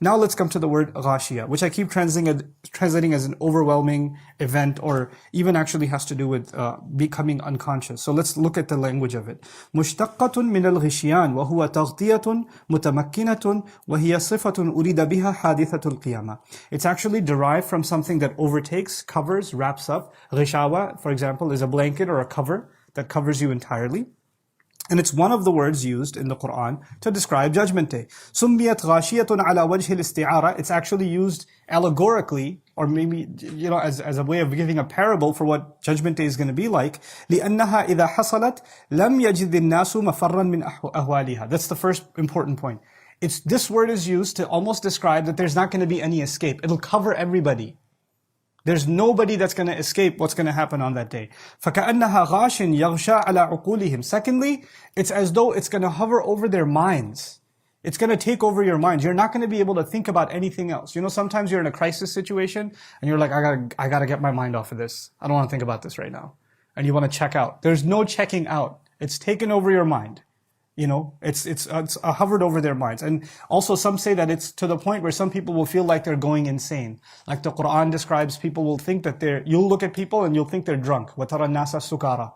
Now let's come to the word ghashiyah, which I keep translating as an overwhelming event, or even actually has to do with becoming unconscious. So let's look at the language of it. مشتقة من الغشيان وهو تغطية متمكنة وهي صفة أريد بها حادثة القيامة. It's actually derived from something that overtakes, covers, wraps up. Ghishawa, for example, is a blanket or a cover that covers you entirely. And it's one of the words used in the Quran to describe Judgment Day. سُمِّيَتْ غَاشِيَةٌ عَلَى وَجْهِ الْإِسْتِعَارَةِ. It's actually used allegorically, or maybe, as a way of giving a parable for what Judgment Day is going to be like. لِأَنَّهَا إِذَا حَصَلَتْ لَمْ يَجِدِ النَّاسُ مَفَرًّا مِنْ أَهْوَالِهَا. That's the first important point. This word is used to almost describe that there's not going to be any escape. It'll cover everybody. There's nobody that's going to escape what's going to happen on that day. فَكَأَنَّهَا غَاشٍ يَغْشَى عَلَى عُقُولِهِمْ. Secondly, it's as though it's going to hover over their minds. It's going to take over your minds. You're not going to be able to think about anything else. Sometimes you're in a crisis situation and you're like, I gotta get my mind off of this. I don't want to think about this right now. And you want to check out. There's no checking out. It's taken over your mind. It's hovered over their minds. And also some say that it's to the point where some people will feel like they're going insane. Like the Quran describes, people will think that you'll look at people and you'll think they're drunk. وَتَرَى النَّاسَ سُكَارَى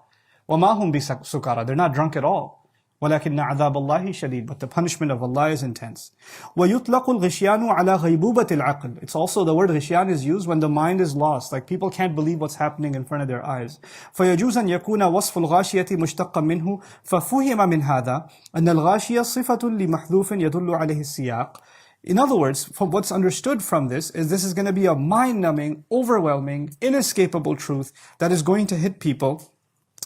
وَمَا هُمْ بِسُكَارَى. They're not drunk at all. وَلَكِنَّ عَذَابَ اللَّهِ شَدِيدٌ. But the punishment of Allah is intense. وَيُطْلَقُ الْغِشْيَانُ عَلَى غَيْبُوبَةِ الْعَقْلِ. It's also, the word غِشْيَان is used when the mind is lost. Like people can't believe what's happening in front of their eyes. فَيَجُوزَ أَنْ يَكُونَ وَصْفُ الْغَاشِيَةِ مُشْتَقًّا مِنْهُ فَفُهِمَ مِنْ هَذَا أَنَّ الْغَاشِيَةَ صِفَةٌ لِمَحْذُوفٍ يَدُلُّ عَلَيْهِ السِّيَاقِ. In other words, from what's understood from this is going to be a mind-numbing, overwhelming, inescapable truth that is going to hit people.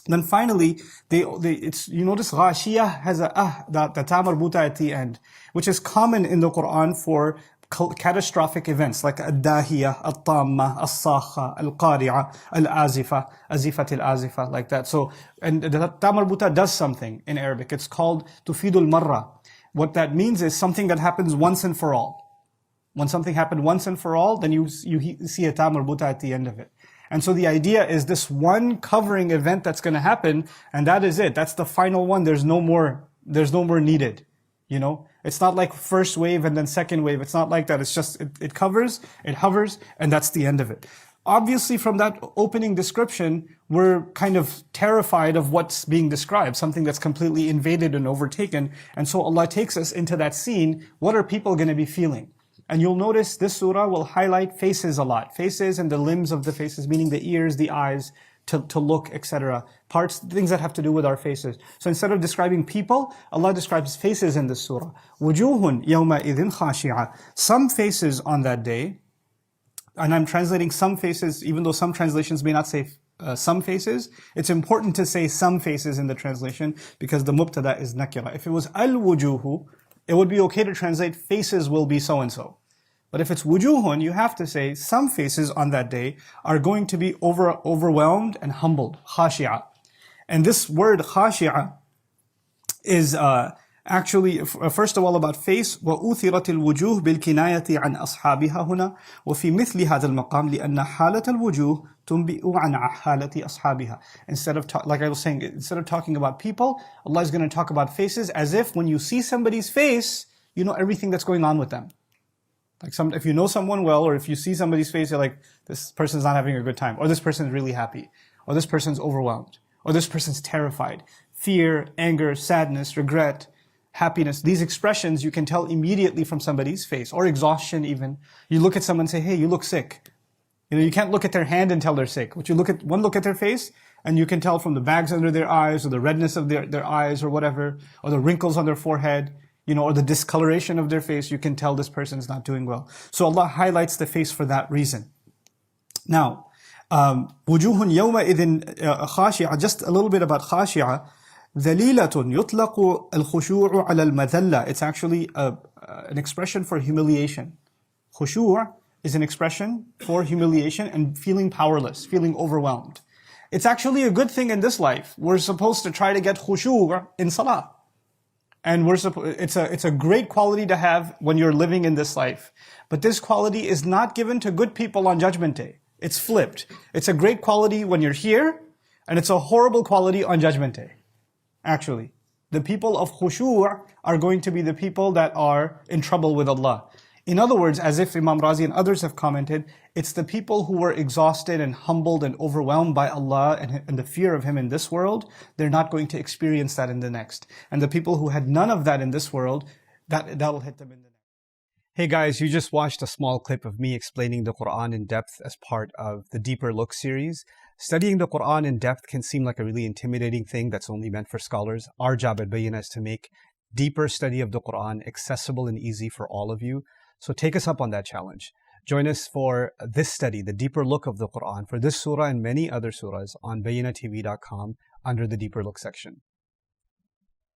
Then finally, you notice ghashiyah has the ta marbuta at the end, which is common in the Quran for catastrophic events like ad-dahiyah, at-tamma, as-sakha, al-qari'ah, al-azifa, azifat al-azifa, like that. So, and the ta marbuta does something in Arabic. It's called tufidul marra. What that means is something that happens once and for all. When something happened once and for all, then you see a ta marbuta at the end of it. And so the idea is this one covering event that's going to happen, and that is it. That's the final one. There's no more needed. It's not like first wave and then second wave. It's not like that. It's just, it covers, it hovers, and that's the end of it. Obviously, from that opening description, we're kind of terrified of what's being described, something that's completely invaded and overtaken. And so Allah takes us into that scene. What are people going to be feeling? And you'll notice this surah will highlight faces a lot. Faces and the limbs of the faces, meaning the ears, the eyes, to look, etc. Parts, things that have to do with our faces. So instead of describing people, Allah describes faces in this surah. وُجُوهٌ يَوْمَئِذٍ خَاشِعَةٌ. Some faces on that day, and I'm translating some faces, even though some translations may not say some faces. It's important to say some faces in the translation because the mubtada is nakira. If it was al-wujuhu, it would be okay to translate faces will be so-and-so. But if it's wujuhun, you have to say some faces on that day are going to be overwhelmed and humbled. Khashi'a. And this word khashi'a is actually, first of all, about face. وَأُثِرَتِ الْوُجُوهِ بِالْكِنَايَةِ عَنْ أَصْحَابِهَا هُنَا وَفِي مِثْلِ هَذَا الْمَقَامِ لِأَنَّ حَالَةَ الْوُجُوهِ تُنْبِئُ عَنْ حَالَةِ أَصْحَابِهَا. Instead of, like I was saying, instead of talking about people, Allah is going to talk about faces as if when you see somebody's face, you know everything that's going on with them. Like if you know someone well, or if you see somebody's face, you're like, this person's not having a good time, or this person's really happy, or this person's overwhelmed, or this person's terrified. Fear, anger, sadness, regret, happiness, these expressions you can tell immediately from somebody's face, or exhaustion even. You look at someone and say, hey, you look sick. You can't look at their hand and tell they're sick. But you look at their face, and you can tell from the bags under their eyes, or the redness of their eyes, or whatever, or the wrinkles on their forehead, or the discoloration of their face, you can tell this person is not doing well. So Allah highlights the face for that reason. Now, وُجُوهٌ يَوْمَئِذٍ خَاشِعَةٌ, just a little bit about khashi'ah. ذَلِيلَةٌ يُطْلَقُ الْخُشُوعُ عَلَى الْمَذَلَّةِ. It's actually an expression for humiliation. Khushu' is an expression for humiliation and feeling powerless, feeling overwhelmed. It's actually a good thing in this life. We're supposed to try to get khushu' in salah. And it's a great quality to have when you're living in this life. But this quality is not given to good people on Judgment Day. It's flipped. It's a great quality when you're here, and it's a horrible quality on Judgment Day. Actually, the people of khushu' are going to be the people that are in trouble with Allah. In other words, as if Imam Razi and others have commented, it's the people who were exhausted and humbled and overwhelmed by Allah and the fear of Him in this world, they're not going to experience that in the next. And the people who had none of that in this world, that'll hit them in the next. Hey guys, you just watched a small clip of me explaining the Quran in depth as part of the Deeper Look series. Studying the Quran in depth can seem like a really intimidating thing that's only meant for scholars. Our job at Bayyinah is to make deeper study of the Quran accessible and easy for all of you. So take us up on that challenge. Join us for this study, the Deeper Look of the Quran, for this surah and many other surahs on BayyinahTV.com under the Deeper Look section.